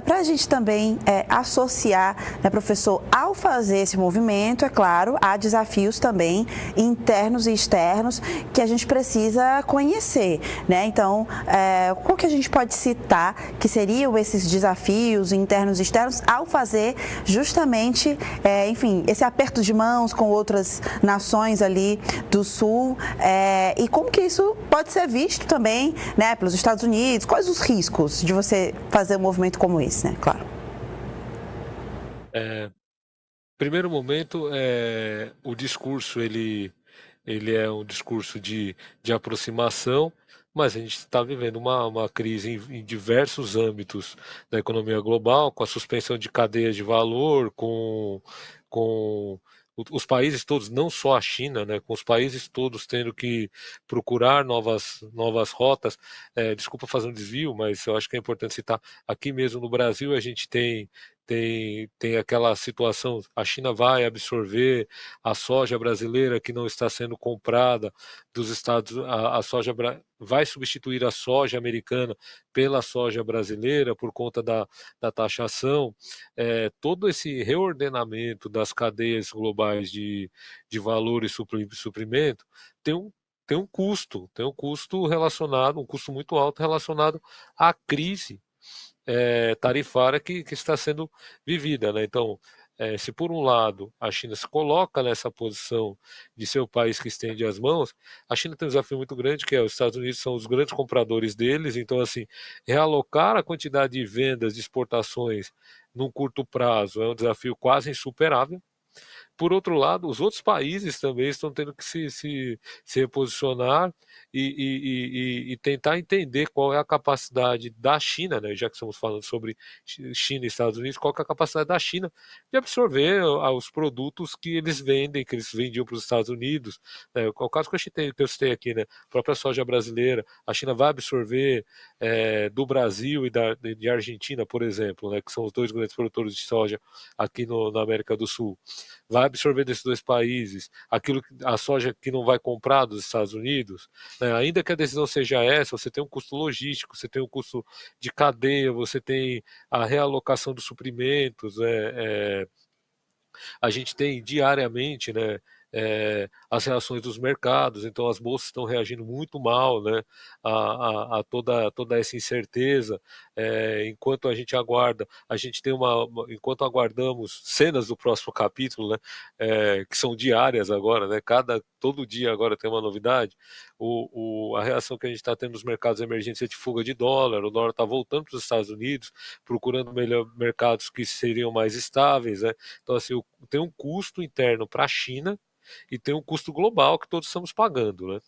para a gente também associar, né, professor, ao fazer esse movimento, é claro, há desafios também internos e externos que a gente precisa conhecer, né? Então, qual que a gente pode citar que seriam esses desafios internos e externos ao fazer justamente, enfim, esse aperto de mãos com outras nações ali do Sul, e como que isso pode ser visto também, né, pelos Estados Unidos? Quais os riscos de você fazer um movimento como esse, né? Claro. Primeiro momento, o discurso ele é um discurso de aproximação, mas a gente está vivendo uma crise em diversos âmbitos da economia global, com a suspensão de cadeias de valor, com os países todos, não só a China, né, com os países todos tendo que procurar novas rotas. Desculpa fazer um desvio, mas eu acho que é importante citar, aqui mesmo no Brasil a gente tem aquela situação, a China vai absorver a soja brasileira que não está sendo comprada dos Estados, a soja vai substituir a soja americana pela soja brasileira por conta da taxação. Todo esse reordenamento das cadeias globais de valor e suprimento tem um tem um custo relacionado, um custo muito alto relacionado à crise tarifária que está sendo vivida, né? Então, se por um lado a China se coloca nessa posição de ser o país que estende as mãos, a China tem um desafio muito grande, que é os Estados Unidos são os grandes compradores deles, então assim, realocar a quantidade de vendas, de exportações num curto prazo é um desafio quase insuperável. Por outro lado, os outros países também estão tendo que se reposicionar e tentar entender qual é a capacidade da China, né, já que estamos falando sobre China e Estados Unidos, qual que é a capacidade da China de absorver os produtos que eles vendem, que eles vendiam para os Estados Unidos. Né, o caso que eu citei aqui, né, a própria soja brasileira, a China vai absorver do Brasil e de Argentina, por exemplo, né, que são os dois grandes produtores de soja aqui na América do Sul, vai absorver desses dois países a soja que não vai comprar dos Estados Unidos, né? Ainda que a decisão seja essa, você tem um custo logístico, você tem um custo de cadeia, você tem a realocação dos suprimentos, a gente tem diariamente, né, as reações dos mercados, então as bolsas estão reagindo muito mal, né, a toda essa incerteza. Enquanto a gente aguarda, a gente tem enquanto aguardamos cenas do próximo capítulo, né, que são diárias agora, né, todo dia agora tem uma novidade. A reação que a gente está tendo nos mercados emergentes é de fuga de dólar, o dólar está voltando para os Estados Unidos, procurando mercados que seriam mais estáveis, né? Então, assim, tem um custo interno para a China e tem um custo global que todos estamos pagando, né?